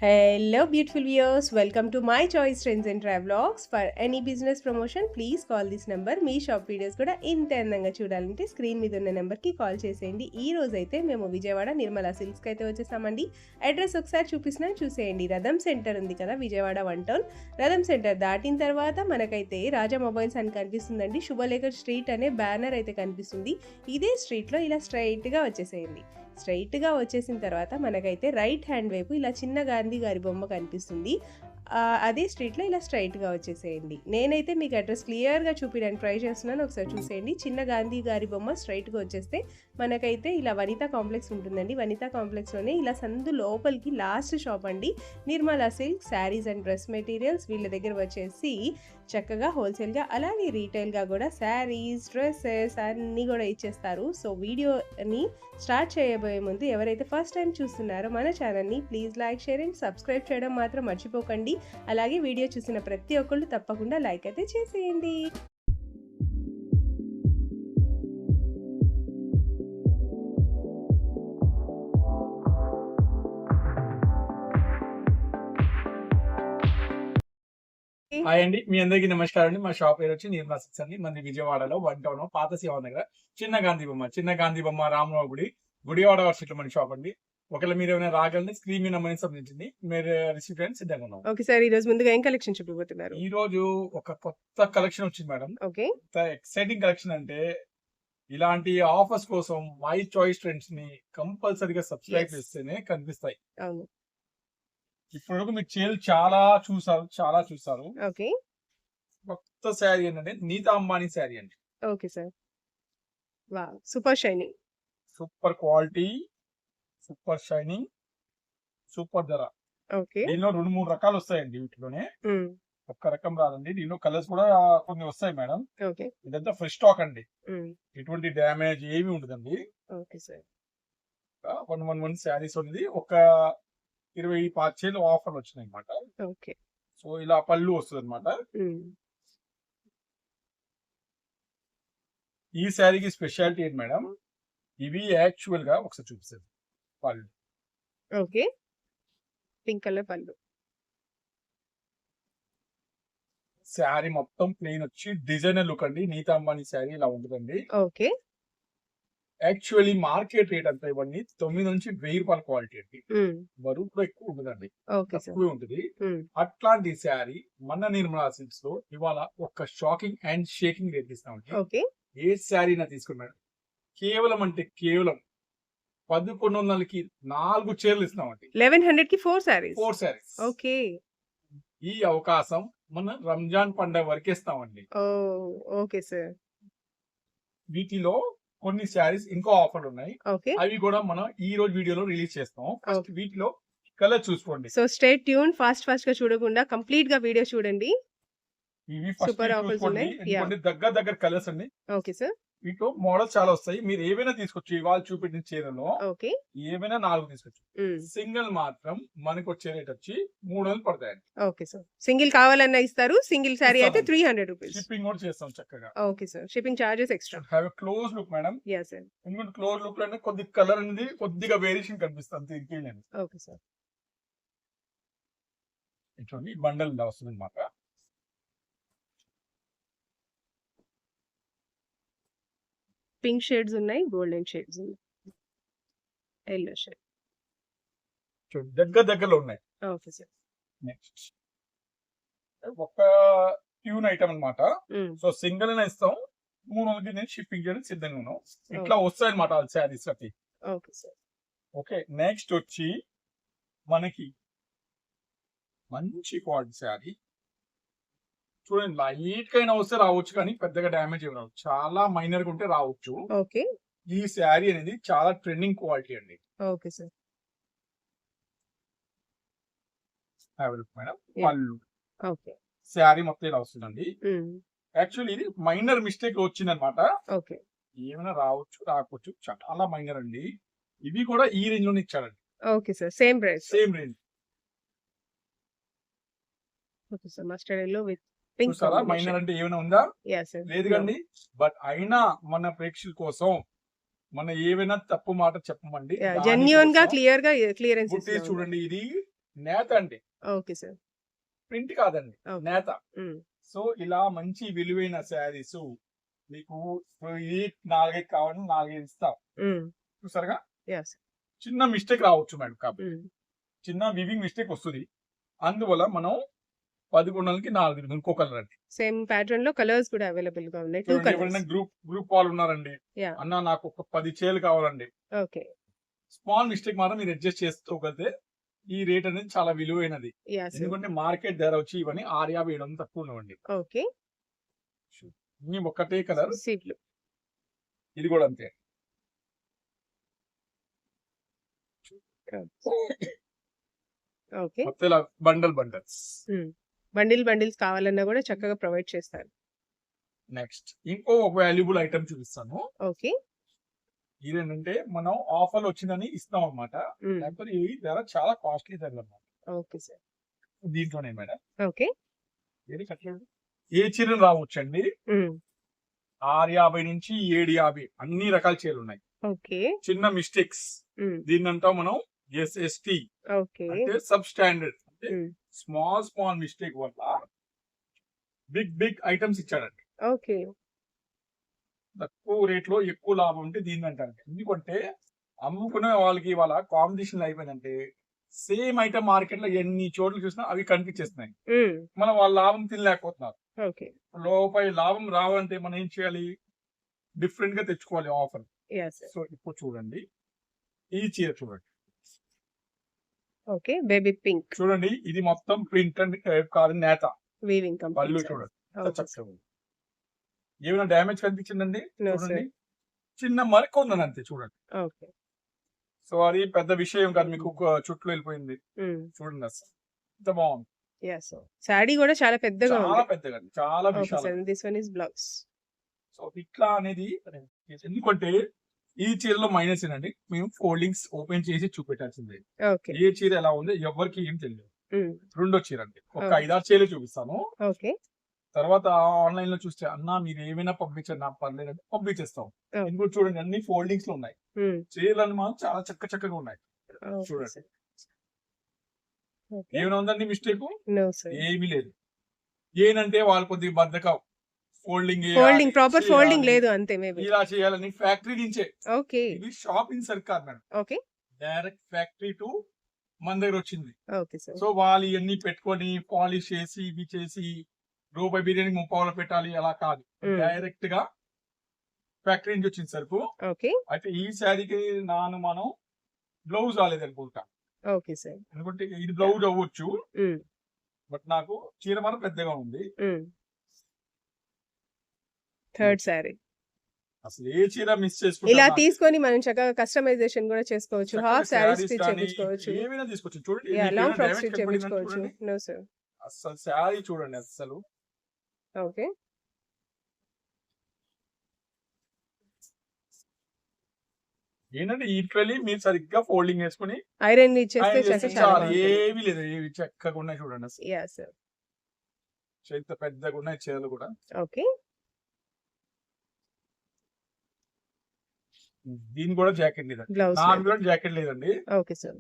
Hello, beautiful viewers. Welcome to my choice trends and travelogs. For any business promotion, please call this number. Me shop videos కూడా ఇంత అందంగా చూడాలంటే screen మీద ఉన్న నెంబర్కి call చేసేయండి. ఈ రోజు అయితే మేము విజయవాడ నిర్మలా సిల్క్స్కి అయితే వచ్చేసామండి. అడ్రస్ ఒకసారి చూపిస్తున్నాను, చూసేయండి. రథం సెంటర్ ఉంది కదా విజయవాడ 1 టౌన్. రథం సెంటర్ దాటిన తర్వాత మనకైతే రాజా మొబైల్స్ అని కనిపిస్తుందండి. శుభలేఖర్ స్ట్రీట్ అనే బ్యానర్ అయితే కనిపిస్తుంది. ఇదే స్ట్రీట్లో ఇలా స్ట్రైట్గా వచ్చేసేయండి. స్ట్రైట్గా వచ్చేసిన తర్వాత మనకైతే రైట్ హ్యాండ్ వైపు ఇలా చిన్న గాంధీ గారి బొమ్మ కనిపిస్తుంది. అదే స్ట్రీట్లో ఇలా స్ట్రైట్గా వచ్చేసేయండి. నేనైతే మీకు అడ్రస్ క్లియర్గా చూపించడానికి ట్రై చేస్తున్నాను, ఒకసారి చూసేయండి. చిన్న గాంధీ గారి బొమ్మ స్ట్రైట్గా వచ్చేస్తే మనకైతే ఇలా వనితా కాంప్లెక్స్ ఉంటుందండి. వనితా కాంప్లెక్స్లోనే ఇలా సందు లోపలికి లాస్ట్ షాప్ అండి Nirmala silk saris and dress materials. వీళ్ళ దగ్గర వచ్చేసి చక్కగా హోల్సేల్గా అలాగే రీటైల్గా కూడా శారీస్ డ్రెస్సెస్ అన్నీ కూడా ఇచ్చేస్తారు. సో వీడియోని స్టార్ట్ చేయబోయే ముందు ఎవరైతే ఫస్ట్ టైం చూస్తున్నారో మన ఛానల్ని please like share and subscribe చేయడం మాత్రం మర్చిపోకండి. అలాగే వీడియో చూసిన ప్రతి ఒక్కళ్ళు తప్పకుండా లైక్ అయితే చేసేయండి. హాయ్ అండి, మీ అందరికీ నమస్కారం అండి. మా షాప్ పేరు వచ్చి నిర్మలా సిల్క్స్ అండి. మన విజయవాడలో 1 టౌన్ పాత శివాన్ దగ్గర చిన్న గాంధీ బొమ్మ రామరావు గుడివాడ వర్షిట్లో మన షాప్ అండి. ఒకవేళ మీరు ఏమైనా రాగలని స్క్రీన్ మీ నెంబర్ సంబంధించింది మీరు రిసీవ్ చేయడానికి సిద్ధంగా ఉన్నాం. ఓకే సార్, ఈ రోజు ముందుగా ఏం కలెక్షన్ చూపిపోతున్నారు? ఈ రోజు ఒక కొత్త కలెక్షన్ వచ్చింది మేడం. ఓకే, ఎక్సైటింగ్ కలెక్షన్ అంటే ఇలాంటి ఆఫర్స్ కోసం మై చాయిస్ ట్రెండ్స్ ని కంపల్సరీగా సబ్స్క్రైబ్ చేస్తేనే కనిపిస్తాయి. అవును, ఇప్పటివరకు మీరు చాలా చూసారు. ఓకే, కొత్త శారీ ఏంటంటే నీతా అంబానీ శారీ అండి. Okay sir, wow super shining, super quality, super shining, super ధర. ఓకే, దీనిలో 2-3 రకాలు వస్తాయండి. వీటిలోనే ఒక్క రకం రాదండి. దీనిలో కలర్స్ కూడా కొన్ని వస్తాయి మేడం. ఓకే, ఇదంతా ఫ్రెష్ స్టాక్ అండి. ఎటువంటి డ్యామేజ్ ఏమి ఉండదండి. ఓకే సార్, 1 శారీస్ ఉంది. ఒక 20-25 చీరలు ఆఫర్ వచ్చినాయి అనమాట. ఓకే, సో ఇలా పళ్ళు వస్తుంది అనమాట. ఈ శారీకి స్పెషాలిటీ ఏంటి మేడం, ఇవి యాక్చువల్ గా ఒకసారి చూపిస్తారు పళ్ళు. ఓకే, పింక్ కలర్ పళ్ళు, శారీ మొత్తం ప్లెయిన్ వచ్చి డిజైనర్ లుక్ అండి. నీతా అంబానీ శారీ ఇలా ఉంటుందండి. ఓకే, యాక్చువల్లీ మార్కెట్ రేట్ అంతా ఇవన్నీ 9 నుంచి 1000 రూపాయల క్వాలిటీ అండి. బరువు కూడా ఎక్కువ ఉంటుందండి, తక్కువే ఉంటుంది. అట్లాంటి శారీ మన నిర్మలా సిల్క్స్ లో ఇవాళ ఒక షాకింగ్ అండ్ షేకింగ్ రేట్ ఇస్తామండి. ఏ శారీ నా తీసుకున్నాడు కేవలం 1100కి 4 చీరలు ఇస్తామండి. 1100కి 4 శారీస్. ఓకే, ఈ అవకాశం మన రంజాన్ పండుగ వరకు ఇస్తామండి. ఓకే సార్, వీటిలో కొన్ని శారీస్ ఇంకో ఆఫర్ ఉన్నాయి. అవి కూడా మనం ఈ రోజు వీడియోలో రిలీజ్ చేస్తాం. ఫస్ట్ వీటిలో కలర్ చూసుకోండి. సో స్టే ట్యూన్, ఫాస్ట్ గా చూడకుండా కంప్లీట్ గా వీడియో చూడండి. ఇవి సూపర్ ఆఫర్స్ ఉన్నాయి. దగ్గర కలర్స్ అండి. ఓకే సార్, వీటిలో మోడల్స్ చాలా వస్తాయి. మీరు ఏవైనా తీసుకోవచ్చు. ఇవాళ చూపెట్టిన చీరలో ఏవైనా 4 తీసుకోవచ్చు. సింగిల్ మాత్రం మనకు వచ్చే రేట్ వచ్చి 300 పడతాయండి. ఓకే సార్, సింగిల్ కావాలన్నా ఇస్తారు. సింగిల్ సారీ అయితే 300 రూపీస్. షిప్పింగ్ కూడా చేస్తాం చక్కగా. Okay sir, shipping charges extra. Have a close look madam. yes sir, ఎందుకంటే క్లోజ్ లుక్ లో కొద్ది కలర్ అనేది కొద్దిగా వేరియేషన్ కనిపిస్తుంది. ఇంకేం. ఓకే సార్, ఇటువంటి బండల్ వస్తుంది అన్నమాట. పింక్ షేడ్స్ ఉన్నాయి, గోల్డెన్ షేడ్స్ ఉన్నాయి, ఎల్లో షేడ్ దగ్గరలో ఉన్నాయి. ఓకే సార్, నెక్స్ట్ ఒక ట్యూన్ ఐటమ్ అన్నమాట. సో సింగిల్ అయినా ఇస్తాం. 300కి నేను షిప్పింగ్ చేయడం సిద్ధంగా ఉన్నాం. ఇట్లా వస్తాయి అనమాట శారీస్ అవి. ఓకే సార్, ఓకే, నెక్స్ట్ వచ్చి మనకి మంచి క్వాలిటీ శారీ చూడండి. లైట్ అయినా వస్తే రావచ్చు, కానీ పెద్దగా డ్యామేజ్ ఏమి రావు. చాలా మైనర్ గా ఉంటే రావచ్చు. ఓకే, ఈ శారీ అనేది చాలా ట్రెండింగ్ క్వాలిటీ అండి. ఓకే సార్, మేడం పళ్ళు. ఓకే, శారీ మొత్తం ఇలా వస్తుందండి. యాక్చువల్లీ ఇది మైనర్ మిస్టేక్ వచ్చింది అనమాట. ఓకే, ఏమైనా రాకపోవచ్చు. చాలా మైనర్ అండి. ఇవి కూడా ఈ రేంజ్ లోనే ఇచ్చాడండి. Okay sir, same range. Okay sir, mustard yellow with pink. Minor అంటే ఏమైనా ఉందా? లేదు కండి. బట్ అయినా మన ప్రేక్షకుల కోసం మన ఏమైనా తప్పు మాట చెప్పమండి. జెన్యూన్ గా క్లియర్ గా క్లియరెన్స్ చూడండి. ఇది నేత అండి, ఓకే సార్. ప్రింట్ కాదండి, ఓకే. నేత. హ్మ్. సో ఇలా మంచి విలువైన శారీస్ మీకు ఈ 4-5 కావాలని 4-5 ఇస్తాం. హ్మ్. చూసారుగా, యెస్. చిన్న మిస్టేక్ రావచ్చు మేడం, కాబట్టి హ్మ్. చిన్న వివింగ్ మిస్టేక్ వస్తుంది. అందువల్ల మనం 11కి 4 ఇంకో కలర్ అండి. సేమ్ ప్యాటర్న్ లో కలర్స్ కూడా అవైలబుల్ గా ఉన్నాయి. 2 చూడండి, కలర్స్. ఎవరైనా గ్రూప్ వాళ్ళు ఉన్నారండి, యాహ్! అన్న నాకు ఒక 10 చీరలు కావాలండి, ఓకే. స్మాల్ మిస్టేక్ మాత్రం మీరు అడ్జస్ట్ చేసుకోగలిగితే ఈ రేట్ అనేది చాలా విలువైనది. యాహ్! సార్. ఎందుకంటే మార్కెట్ ధర వచ్చి ఇవన్నీ 650-700 తక్కువ ఉన్నవండి. ఓకే. ఇవి ఒక్కటే కలర్, సీ బ్లూ. ఇది కూడా అంతే. ఓకే. మొత్తం ఇలా బండల్స్. హ్మ్. బండిల్స్ కావాలన్నా కూడా చక్కగా ప్రొవైడ్ చేస్తారు. నెక్స్ట్ ఇంకో ఒక వాల్యుబుల్ ఐటమ్ చూపిస్తాను. ఓకే. ఇదేంటంటే మనం ఆఫర్ వచ్చిందని ఇస్తాం అన్నమాట. హ్మ్. లేకపోతే ఈ ధర చాలా కాస్ట్లీ ధర అన్నమాట. Okay sir. దీంట్లోనే మేడం ఓకే. ఏది కట్టలేదు, ఏ చీరలు రావచ్చండి, హ్మ్. 650 నుంచి 750 అన్ని రకాల చీరలు ఉన్నాయి. ఓకే. చిన్న మిస్టేక్స్, హ్మ్. దీన్నంటాం మనం SST, ఓకే. అంటే సబ్ స్టాండర్డ్. అంటే హ్మ్. స్మాల్ మిస్టేక్ వల్ల బిగ్ ఐటమ్స్ ఇచ్చాడండి. ఓకే. తక్కువ రేట్ లో ఎక్కువ లాభం ఉంటే దీన్ని అంటారు. ఎందుకంటే అమ్ముకునే వాళ్ళకి వాళ్ళ కాంపిటీషన్ అయిపోయిందంటే సేమ్ ఐటమ్ మార్కెట్ లో ఎన్ని చోట్ల చూసినా అవి కనిపించేస్తున్నాయి. హ్మ్. మనం వాళ్ళ లాభం తినలేకపోతున్నారు. ఓకే. రూపాయి లాభం రావాలంటే మనం ఏం చేయాలి, డిఫరెంట్ గా తెచ్చుకోవాలి ఆఫర్. యాహ్! సార్. సో ఇప్పుడు చూడండి, ఈ చీర చూడండి, ఓకే. బేబీ పింక్ చూడండి ఇది మొత్తం ప్రింట్ అండ్ కాదు, నేత. వీవింగ్ పళ్ళు కంప్లీట్. చూడండి, ఓకే చక్కగా సార్. ఉంది. ఏమైనా డ్యామేజ్ కనిపించిందండి? నో చూడండి, సార్. చిన్న మరక ఉందని అంతే, చూడండి. ఓకే. సో అది పెద్ద విషయం కాదు, మీకు ఒక చుట్లు వెళ్ళిపోయింది. హ్మ్. చూడండి అసలు ఎంత బాగుంది, యాహ్! సార్. సారీ కూడా చాలా పెద్దగా చాలా ఉంది. పెద్దగా, చాలా ఓకే విశాలంగా. Sir. This one is blouse. So ఇట్లా అనేది ఎందుకంటే ఈ చీరలో మైనస్ ఏంటంటే మేము ఫోల్డింగ్స్ ఓపెన్ చేసి చూపెట్టాల్సిందే. ఓకే. ఏ చీర ఎలా ఉంది ఎవరికి ఏం తెలియదు. హ్మ్. రెండో చీర అండి, ఒక ఓకే. 5-6 చీరలు చూపిస్తాను. ఓకే. తర్వాత ఆన్లైన్ లో చూస్తే అన్న మీరు ఏమైనా పంపించండి నాకు పర్లేదు అంటే పంపించేస్తాం. ఓకే. ఇంకోటి చూడండి, అన్ని ఫోల్డింగ్స్ లో ఉన్నాయి. హ్మ్. చీరలు మాత్రం చాలా చక్కగా ఉన్నాయి. ఓకే చూడండి, సార్. ఓకే. ఏమైనా ఉందండి మిస్టేక్? No sir. ఏమీ లేదు. ఏనంటే వాళ్ళు కొద్దిగా బద్ధకం, ఫోల్డింగ్ ప్రాపర్ ఫోల్డింగ్ లేదు అంతే మేబీ. ఇలా చేయాలని ఫ్యాక్టరీ నుంచే. ఓకే. ఇది షాపింగ్ సర్కార్ madam, okay. Direct factory to మన దగ్గర వచ్చింది. Okay sir. సో వాళ్ళు ఇవన్నీ పెట్టుకొని పాలిష్ చేసి ఇవి చేసి రూపాయి బిర్యానీ 30 పెట్టాలి అలా కాదు, హ్మ్. డైరెక్ట్ గా ఫ్యాక్టరీ నుంచి వచ్చింది సరుకు. ఓకే. అయితే ఈ శారీకి మనం బ్లౌజ్ రాలేదనుకుంటా, ఓకే సార్. ఎందుకంటే ఇది బ్లౌజ్ అవ్వచ్చు, హ్మ్. బట్ నాకు చీర మాత్రం పెద్దగా ఉంది. హ్మ్. Third sorry. అసలు ఏ చీర మిస్ ఇలా చేసుకుంటా, తీసుకొని మనం చక్కగా కస్టమైజేషన్ కూడా చేసుకోవచ్చు. హాఫ్ సారీస్ స్టిచ్ చేపించుకోవచ్చు. ఏమైనా తీసుకోవచ్చు. చూడండి, యాహ్! మీకు లాంగ్ ఏమైనా ఫ్రాక్ డ్యామేజ్ స్టిచ్ కనపడిందని చేపించుకోవచ్చు. చూడండి. No sir. అసలు శారీ చూడండి అసలు ఓకే. ఏంటంటే ఈక్వల్లీ మీరు సరిగ్గా ఫోల్డింగ్ వేసుకుని ఐరన్ ఇచ్చేస్తే ఆయన చేస్తే చాలా చాలు, బాగుంటుంది. ఏమీ లేదు, ఏవి చక్కగా ఉన్నాయి చూడండి అసలు. యాహ్! సార్. ఇంత పెద్దగా ఉన్నాయి చీరలు కూడా. ఓకే. దీని కూడా జాకెట్ లేదండి, బ్లౌజ్ నాకు లేదు. కూడా జాకెట్ లేదండి. Okay sir.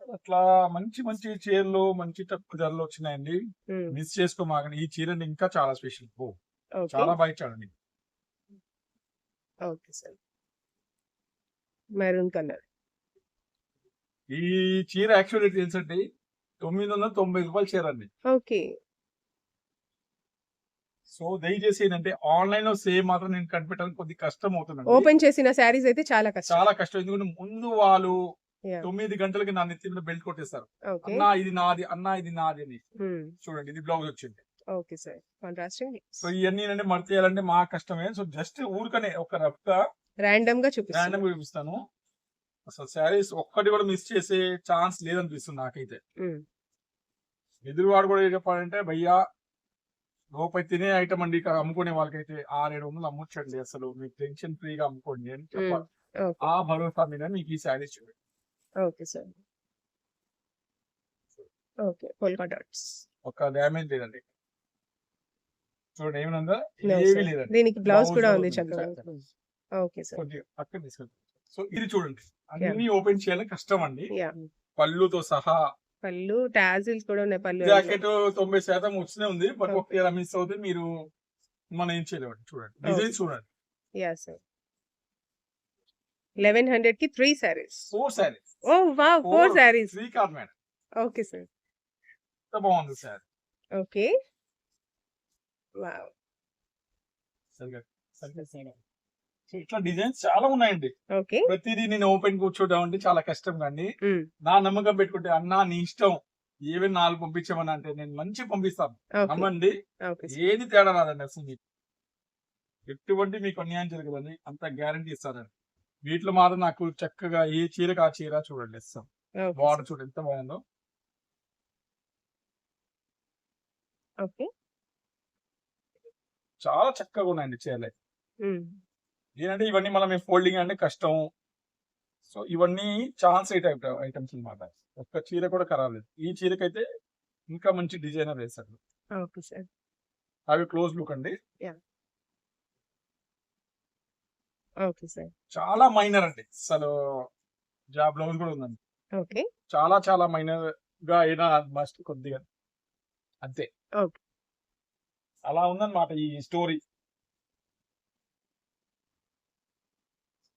అట్లా మంచి చీరలు మంచి తక్కువ ధరలు వచ్చినాయండి. హ్మ్. మిస్ చేసుకోమాకండి, ఈ చీరని ఇంకా చాలా స్పెషల్. ఓకే. చాలా బాగా ఇచ్చాడండి. Okay sir. Maroon colour. ఈ చీర యాక్చువల్లీ తెలుసండి 990 రూపాయల చీర అండి. ఓకే. సో దయచేసి ఏంటంటే ఆన్లైన్ లో సేమ్ మాత్రం నేను కనిపెట్టడానికి కొద్ది కష్టం అవుతుందండి, ఓపెన్ చేసిన సారీస్ అయితే చాలా కష్టం. చాలా కష్టం. ఎందుకంటే ముందు వాళ్ళు యాహ్! 9 గంటలకి నా నెత్తి మీద బెల్ట్ కొట్టేస్తారు, ఓకే. అన్నా ఇది నాది, అన్నా ఇది నాది అని. హ్మ్. చూడండి, ఇది బ్లౌజ్ వచ్చింది. Okay sir. కాంట్రాస్టింగ్. సో ఇవన్నీ అంటే మడత చేయాలంటే మా కష్టమే. సో జస్ట్ ఊరికనే ఒక రఫ్ గా రాండమ్ గా ర్యాండమ్ చూపిస్తాను. గా చూపిస్తాను. అసలు శారీస్ ఒక్కటి కూడా మిస్ చేసే ఛాన్స్ లేదనిపిస్తుంది నాకైతే. హ్మ్. ఎదురువాడు కూడా ఏం చెప్పాలంటే భయ్యా రూపాయి తినే ఐటమ్ అండి, ఇక్కడ అమ్ముకునే వాళ్ళకైతే 600-700 అమ్మొచ్చండి, అసలు మీకు టెన్షన్ ఫ్రీగా అమ్ముకోండి అని హ్మ్. చెప్పాలి. ఓకే. ఆ భరోసా మీద మీకు ఈ శారీస్ చూడండి. Okay sir. Okay. Polka dots. ఒక డ్యామేజ్ లేదండి, చూడండి ఏమైనా నో ఏమీ సార్. లేదండి. దీనికి బ్లౌజ్ బ్లౌజ్ కూడా కూడా ఉంది ఉంది. చక్కగా. Okay sir. కొద్దిగా పక్కన తీసుకెళ్ళి. సో ఇది చూడండి, అన్ని ఓపెన్ చేయాలని కష్టం అండి, యాహ్! పళ్ళుతో సహా పళ్ళు టాజిల్స్ కూడా ఉన్నాయి పళ్ళు జాకెట్ 90% వచ్చినే ఉంది. But Okay. ఒకటి ఇలా మిస్ అవుతే మీరు మనం ఏం చేయలేము. చూడండి డిజైన్ చూడండి. యా సార్ 1100 కి 3 సారీస్ 4 సారీస్ ఓ వావ్ 4 సారీస్ 3 కాదు మేడం. ఓకే సార్ ఎంత బాగుంది సార్. ఓకే వావ్ ఇట్లా డిజైన్స్ చాలా ఉన్నాయండి. ఓకే ప్రతిదీ నేను ఓపెన్ కూర్చోవడం అంటే చాలా కష్టం కానీ నా నమ్మకం పెట్టుకుంటే అన్నా నీ ఇష్టం ఏవైనా 4 పంపించమని అంటే నేను మంచి పంపిస్తాను. నమ్మండి ఓకే ఏది తేడా రాదండి అసలు మీకు. ఎటువంటి మీకు అన్యాయం జరగదని అంత గ్యారంటీ ఇస్తానండి. వీటిలో మాత్రం నాకు చక్కగా ఏ చీరకు ఆ చీర చూడండి ఇస్తాం. బార్డర్ చూడండి ఎంత బాగుందో. ఓకే చాలా చక్కగా ఉన్నాయండి చీరలు. ఏంటంటే ఇవన్నీ మనం ఫోల్డింగ్ అంటే కష్టం. సో ఇవన్నీ ఛాన్స్ ఐటమ్స్ అన్నమాట. ఒక్క చీర కూడా ఖరాబ్ లేదు. ఈ చీరకైతే ఇంకా మంచి డిజైనర్ వేశారు. ఓకే సార్ అవి క్లోజ్ లుక్ అండి. ఓకే సార్ చాలా మైనర్ అండి. అసలు జాబ్ బ్లౌజ్ కూడా ఉందండి. ఓకే చాలా చాలా మైనర్ గా అయినా మస్ట్ కొద్దిగా అంతే. ఓకే అలా ఉందన్నమాట ఈ స్టోరీ.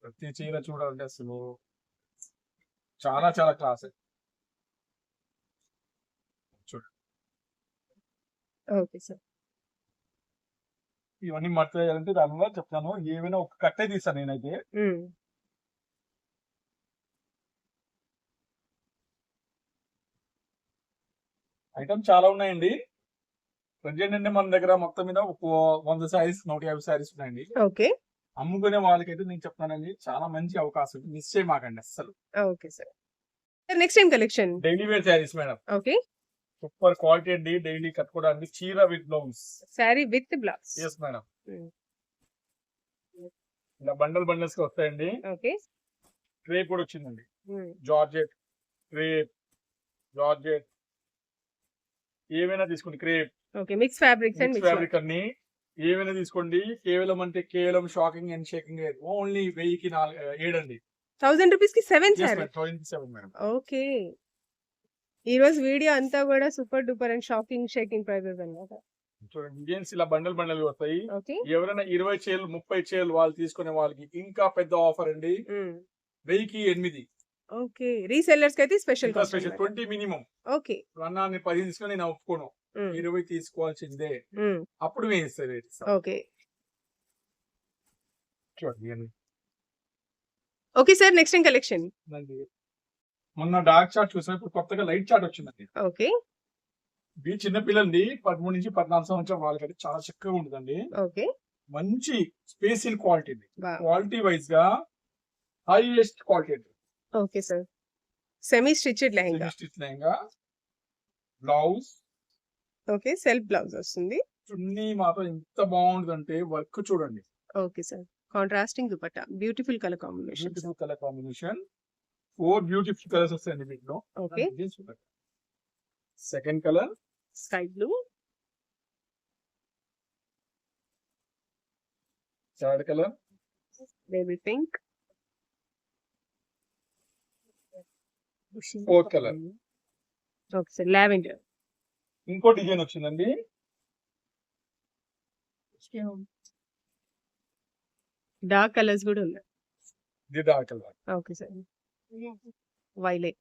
ప్రతి చీర చూడాలంటే అసలు చాలా చాలా క్లాస్. చూడండి ఓకే సార్ ఇవన్నీ మర్చిపోయాలంటే దానివల్ల చెప్తాను. ఏమైనా ఒక కట్టే తీసాను నేనైతే. ఐటమ్ చాలా ఉన్నాయండి. ప్రజెంట్ అంటే మన దగ్గర మొత్తం మీద ఒక 100 సారీస్ 150 సారీస్ ఉన్నాయండి. ఓకే అమ్ముకునే వాళ్ళకైతే నేను చెప్తానండి చాలా మంచి అవకాశం. మిస్ చేయమాకండి అస్సలు. Okay sir next time collection daily wear saris madam. Okay super quality అండి. డైలీ కట్టుకోవడానికి చీర with blouse. Sari with blouse. Yes madam. ఇలా బండల్ బండల్స్ గా వస్తాయండి. ఓకే క్రేప్ కూడా వచ్చిందండి. జార్జెట్ క్రేప్ జార్జెట్ ఏమైనా తీసుకోండి. Crepe okay mix fabrics and mix fabric అన్ని ఏమైనా తీసుకోండి. కేవలం అంటే కేవలం షాకింగ్ అండ్ షేకింగ్ ఓన్లీ 1000కి 7 అండి. 1000 రూపీస్ కి 7 Yes, sorry. madam. 27 madam. Okay ఈ రోజు వీడియో అంతా కూడా super duper and shocking shaking prices అన్నమాట. చూడండి డిజైన్స్ ఇలా బండల్ బండల్ వస్తాయి. ఓకే ఎవరైనా 20 చీరలు 30 చీరలు వాళ్ళు తీసుకునే వాళ్ళకి ఇంకా పెద్ద ఆఫర్ అండి. 1000కి 8. ఓకే రీసెల్లర్స్ కి అయితే స్పెషల్ ఇంకా స్పెషల్ 20 మినిమం. ఓకే అన్నాన్ని 10 తీసుకొని నేను ఒప్పుకోను. 20 తీసుకోవాల్సిందే. అప్పుడు వేయిస్తారు. ఓకే చూడండి ఇవన్నీ. Okay sir next time collection. మొన్న డార్క్ చార్ట్ చూసాం. ఇప్పుడు కొత్తగా లైట్ చార్ట్ వచ్చిందండి. ఓకే ఇది చిన్న పిల్లల్ని 13 నుంచి 14 సంవత్సరం వాళ్ళకంటే చాలా చక్కగా ఉంటుందండి. ఓకే మంచి special quality. Wow. Quality wise గా highest quality. Okay sir semi stitched lehenga. Stitch lehenga blouse okay self blouse వస్తుంది. చున్నీ మాత్రం ఎంత బాగుంటుందంటే వర్క్ చూడండి. Okay sir contrasting dupatta beautiful colour combination. Beautiful colour combination. 4 beautiful colours వస్తాయండి వీటిలో. Okay second colour sky blue. Third colour baby pink. Fourth colour. Okay sir lavender. ఇంకో design వచ్చిందండి. డార్క్ కలర్స్ కూడా ఉన్నాయి. ఇది dark colour. Okay sir violet.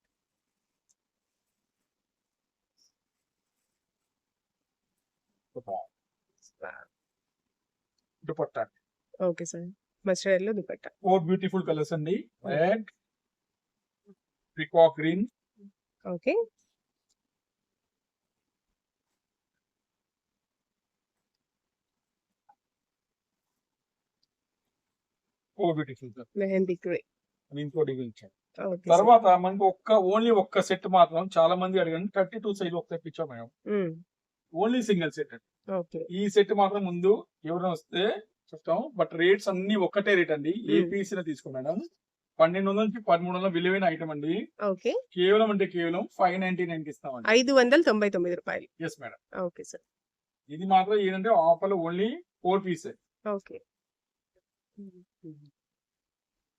Dupatta. Okay sir mustard లో dupatta. 4 beautiful colours అండి. Red, peacock green, okay 4 beautiful colour. Mehndi grey. ఇంకో design ఇచ్చాను. Okay తర్వాత మనకు ఓన్లీ ఒక్క సెట్ మాత్రం చాలా మంది అడిగారు. 32 సైజ్ ఒక సెట్ ఇచ్చాం మేడం. ఓన్లీ సింగిల్ సెట్ అండి. ఓకే ఈ సెట్ మాత్రం ముందు ఎవరైనా వస్తే చెప్తాం. బట్ రేట్స్ అన్ని ఒక్కటే రేట్ అండి. ఏ పీస్ తీసుకో మేడం. 1200 నుంచి 1300 విలువైన ఐటమ్ అండి. ఓకే కేవలం అంటే కేవలం 599 కి ఇస్తామండి. 599 రూపాయలు. Yes madam. ఓకే సార్ ఇది మాత్రం ఏంటంటే ఆఫర్ ఓన్లీ 4 పీస్. ఓకే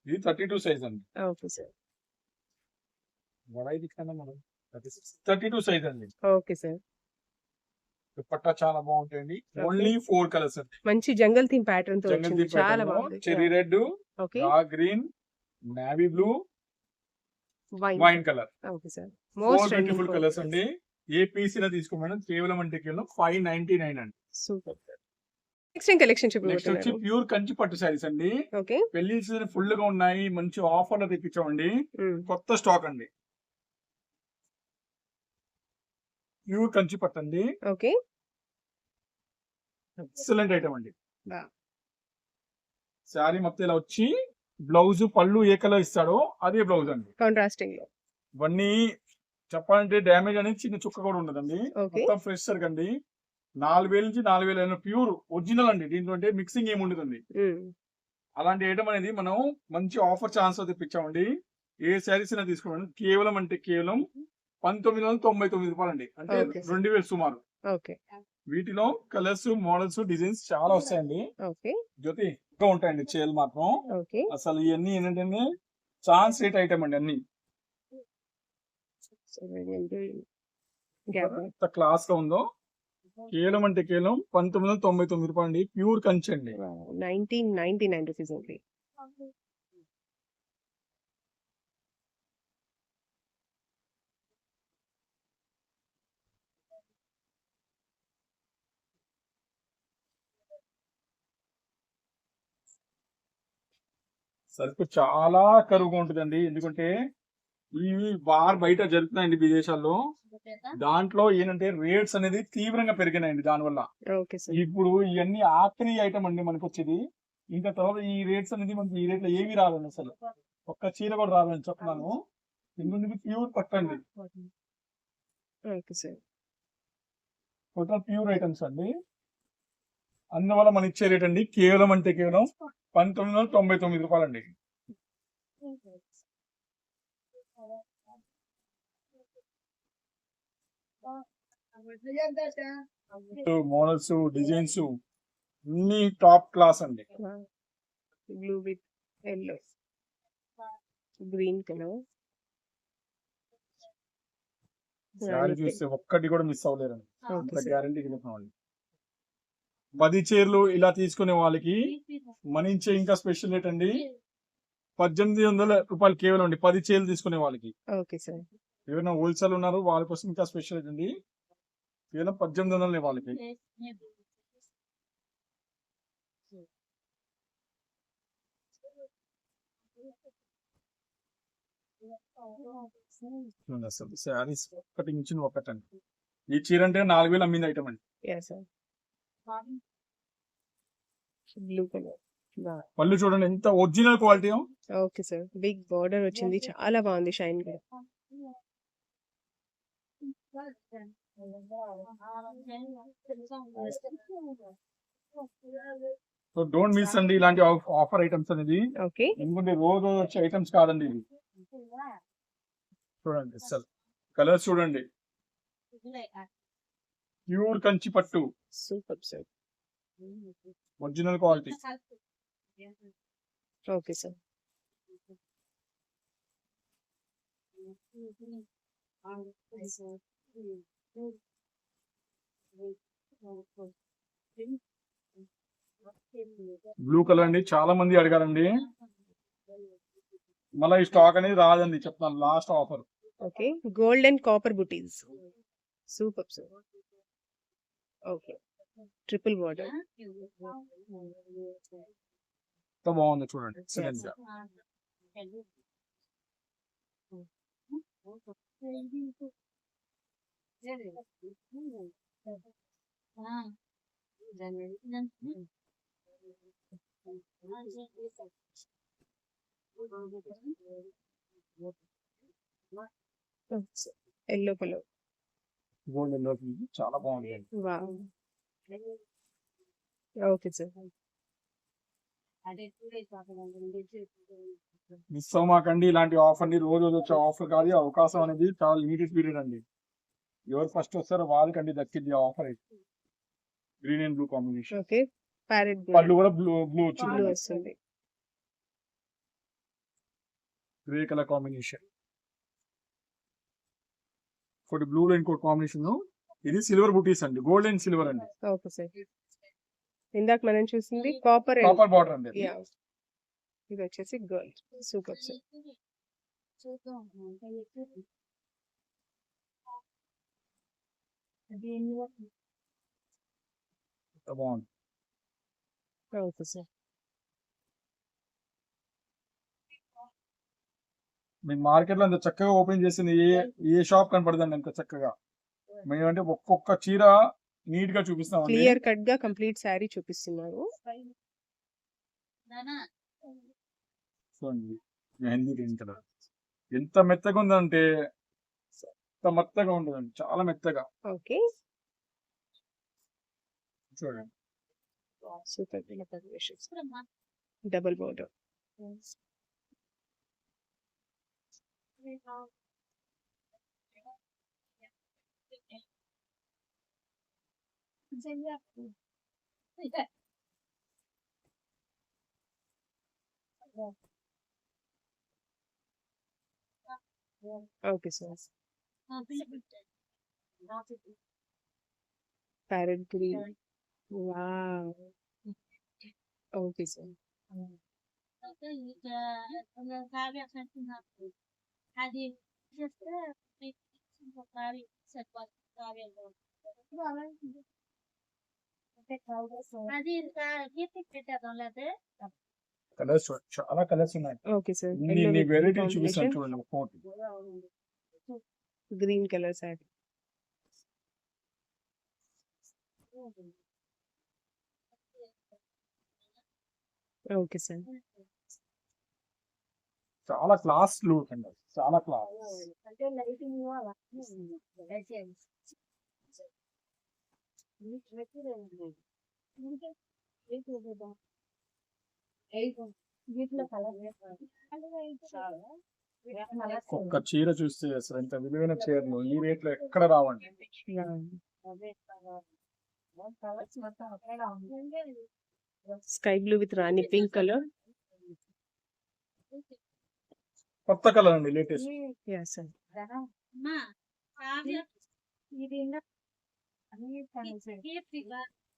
ఇది 32 సైజ్ అండి. ఓకే సార్ వడైది కన్నా మనం 32 సైజ్ అండి. Okay sir. దుపట్టా చాలా బాగుంటాయండి. ఓన్లీ 4 కలర్స్ అండి. మంచి జంగల్ థీమ్ ప్యాటర్న్ తో జంగల్ వచ్చింది. థీమ్ చాలా ప్యాటర్న్, బాగుంది. Cherry red, okay. Dark green, navy blue, wine colour. Okay sir. 4 beautiful colours అండి. ఏ పీస్ అయినా తీసుకో మేడం, కేవలం అంటే కేవలం 599 అండి. సూపర్. నెక్స్ట్ ఏం కలెక్షన్ నెక్స్ట్ వచ్చి చూపిస్తున్నారు? ప్యూర్ కంచి పట్టు శారీస్ అండి. ఓకే. పెళ్లి సీజన్ ఫుల్ గా ఉన్నాయి, మంచి ఆఫర్లు తెప్పించామండి. కొత్త స్టాక్ అండి. ప్యూర్ కంచి పట్టు అండి. ఓకే. ఎక్సలెంట్ ఐటమ్ అండి. శారీ మొత్తం ఇలా వచ్చి బ్లౌజ్ పళ్ళు ఏ కలర్ ఇస్తాడో అదే బ్లౌజ్ అండి. కాంట్రాస్టింగ్ లో ఇవన్నీ చెప్పాలంటే డ్యామేజ్ అనేది చిన్న చుక్క కూడా ఉండదండి. ఓకే. మొత్తం ఫ్రెష్ సరుకు అండి. 4000 నుంచి 4000 ప్యూర్ ఒరిజినల్ అండి. దీంట్లో అంటే మిక్సింగ్ ఏమి ఉండదండి. అలాంటి ఐటమ్ అనేది మనం మంచి ఆఫర్ ఛాన్స్ తెప్పించామండి. ఏ శారీస్ అయినా తీసుకోండి, కేవలం అంటే కేవలం 1999 రూపాయలు అండి. అంటే ఓకే సార్. 2000 సుమారు. ఓకే. వీటిలో కలర్స్, మోడల్స్, డిజైన్స్ చాలా వస్తాయండి. ఓకే. జ్యోతి ఎక్కువ ఉంటాయండి చీరలు మాత్రం. ఓకే. అసలు ఇవన్నీ ఏంటంటే ఛాన్స్ రేట్ ఐటమ్ అండి. అన్ని ఎంత క్లాస్ గా ఉందో. కేవలం అంటే కేవలం 1999 రూపాయలు అండి. ప్యూర్ కంచి అండి. 1999 రూపీస్ ఓన్లీ. సరుకు చాలా కరువుగా ఉంటుందండి. ఎందుకంటే ఈ వార్ బయట జరుగుతున్నాయండి విదేశాల్లో. దాంట్లో ఏంటంటే రేట్స్ అనేది తీవ్రంగా పెరిగినాయండి. దానివల్ల ఓకే సార్. ఇప్పుడు ఇవన్నీ ఆఖరి ఐటమ్ అండి మనకు వచ్చేది. ఇంకా తర్వాత ఈ రేట్స్ అనేది మనకి ఈ రేట్ లో ఏమి రాదండి. అసలు ఒక్క చీర కూడా రాదని చెప్తున్నాను. ఎందుకంటే ప్యూర్ పట్టండి. Okay sir. Total pure items అండి. అందువల్ల మనం ఇచ్చే రేట్ అండి కేవలం అంటే కేవలం 1999 రూపాయలు అండి. మోడల్స్, డిజైన్స్ అన్ని టాప్ క్లాస్ అండి. Blue with yellow, green colour. Sari చూస్తే ఒక్కటి కూడా మిస్ అవ్వలేరండి. అంత గ్యారంటీ చెప్తున్నామండి. 10 చీరలు ఇలా తీసుకునే వాళ్ళకి మన ఇచ్చే ఇంకా స్పెషల్ రేట్ అండి 1800 రూపాయలు కేవలం అండి. 10 చీరలు తీసుకునే వాళ్ళకి. Okay sir. ఏమైనా హోల్సేల్ ఉన్నారు వాళ్ళ కోసం ఇంకా స్పెషల్ రేట్ అండి. కేవలం 1800 వాళ్ళకి. అసలు శారీస్ ఒకటి నుంచి ఒకటండి. ఈ చీర అంటే 4000 అమ్మింది ఐటమ్ అండి. Blue colour. పళ్ళు చూడండి ఎంత original quality. Okay sir. Big border వచ్చింది, చాలా బాగుంది షైన్ గా. సో డోంట్ మిస్ అండి ఇలాంటి ఆఫర్ ఐటమ్స్ అనేది. ఓకే. ఎందుకంటే రోజు వచ్చే ఐటమ్స్ కాదండి ఇది. చూడండి అసలు కలర్స్ చూడండి. ప్యూర్ కంచి పట్టు, super sir. Original quality. Okay sir. Blue colour అండి. చాలా మంది అడిగారండి. మళ్ళీ ఈ స్టాక్ అనేది రాదండి, చెప్తాను. Last offer. Okay. Gold and copper butis. Super sir. Okay. Triple border. ఎంత బాగుంది చూడండి. ఎక్సలెంట్ గా. Yellow colour. గోల్డ్ ఎల్లో చాలా బాగుంది. వావ్. Okay sir. మిస్ అవ్వమాకండి ఇలాంటి ఆఫర్ ని. రోజు వచ్చే ఆఫర్ కాదు. అవకాశం అనేది చాలా లిమిటెడ్ పీరియడ్ అండి. ఎవరు ఫస్ట్ వస్తారో వాళ్ళకండి దక్కింది ఆఫర్ అయితే. Green and blue combination. Okay. Parrot పళ్ళు కూడా బ్లూ బ్లూ వచ్చింది. వస్తుంది. Grey colour combination. ఇంకోటి బ్లూ లో ఇంకోటి కాంబినేషన్. ఇది సిల్వర్ బుటీస్ అండి, గోల్డ్ అండ్ సిల్వర్ అండి. Okay sir. ఇందాక మనం చూసింది కాపర్ కాపర్ బార్డర్ అండి. ఇది వచ్చేసి గోల్డ్. Super sir. బాగుంది. Okay sir. మీకు మార్కెట్ లో అంత చక్కగా ఓపెన్ చేసింది ఏ షాప్ కనపడదండి అంత చక్కగా. మేమంటే ఒక్కొక్క చీర నీట్ గా చూపిస్తాం. క్లియర్ కట్ గా కంప్లీట్ శారీ చూపిస్తున్నారు. మెహందీ గ్రీన్ కలర్ ఎంత మెత్తగా ఉందంటే ఎంత మెత్తగా ఉంటుందండి, చాలా మెత్తగా. ఓకే చూడండి. Super. Double border. Okay sir. Parrot green. Wow. Okay sir. Colours చాలా కలర్స్ ఉన్నాయి. Okay sir. ఇన్ని వెరైటీలు చూపిస్తాను చూడండి. ఒక్కొక్కటి green colour sari. Okay sir. చాలా క్లాస్ లుక్ అండి, చాలా క్లాస్. ఒక్క చీర చూస్తే అసలు ఇంత విలువైన చీరలు ఈ రేట్ లో ఎక్కడ రావండి. Sky blue with Rani pink colour. కొత్త కలర్ అండి, latest. Yeah sir.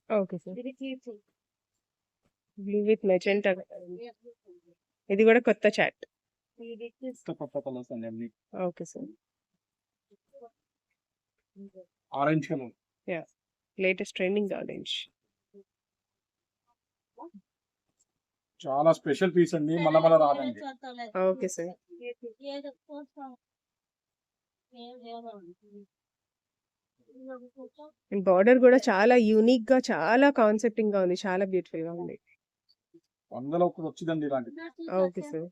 Okay sir. Blue with magenta. ఇది కూడా కొత్త చాట్. కొత్త కలర్స్ అండి అన్ని. Okay sir. Orange colour. Yeah, latest trending orange. చాలా స్పెషల్ పీస్ అండి, మళ్ళా రాదండి. Okay sir. బార్డర్ కూడా చాలా యూనిక్ గా, చాలా కాన్సెప్టింగ్ గా ఉంది, చాలా బ్యూటిఫుల్ గా ఉంది. 100లో ఒకటి వచ్చిందండి ఇలాంటి. Okay sir.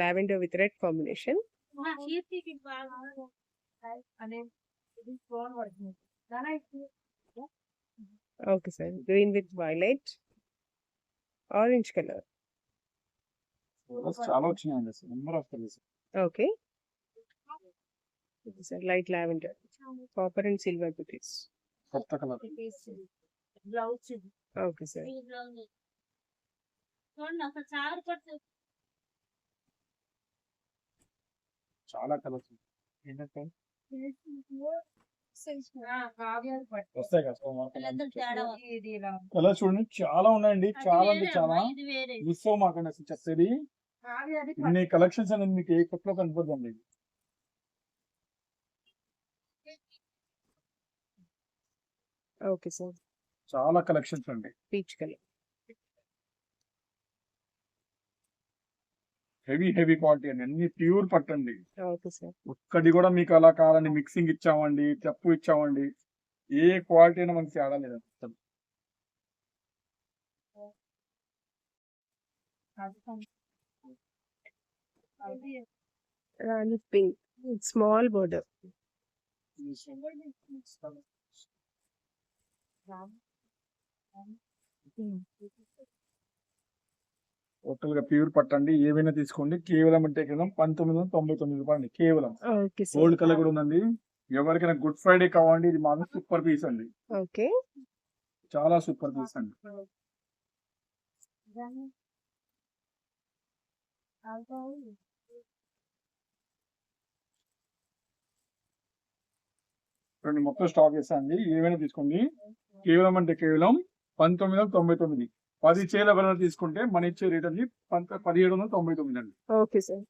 Lavender with red combination. Okay sir. Green with violet, orange colour. చాలా వచ్చినాయండి, number of colours. Okay sir. Light lavender, copper and silver బుటీస్. కొత్త కలర్. Okay sir. చాలా కలర్స్ వస్తాయి కదా. కలర్ చూడండి, చాలా ఉన్నాయండి, చాలా అంటే చాలా. మిస్ మాకండి అసలు చెప్పేది. ఇన్ని కలెక్షన్స్ అనేది మీకు ఏ కొత్తలో కనపడుతుంది. Okay sir. చాలా కలెక్షన్స్ అండి. Peach colour. హెవీ క్వాలిటీ అండి, అన్ని ప్యూర్ పట్టండి. Okay sir. ఒక్కటి కూడా మీకు అలా కాదండి, మిక్సింగ్ ఇచ్చామండి, తప్పు ఇచ్చామండి, ఏ క్వాలిటీ అయినా మనకి తేడా లేదు. రాణి పింక్, స్మాల్ బోర్డర్. టోటల్ గా ప్యూర్ పట్టండి, ఏవైనా తీసుకోండి. కేవలం అంటే కేవలం 1999 రూపాయలు కేవలం. Okay sir. గోల్డ్ కలర్ కూడా ఉందండి. ఎవరికైనా గుడ్ ఫ్రైడే కావాలండి, ఇది మాకు సూపర్ పీస్ అండి. ఓకే. చాలా సూపర్ పీస్ అండి. రెండు మొత్తం స్టాక్ చేస్తాండి. ఏమైనా తీసుకోండి. కేవలం అంటే కేవలం 1999. 10 చీరలు ఎవరైనా తీసుకుంటే మన ఇచ్చే రేట్ అది 1799 అండి. Okay sir.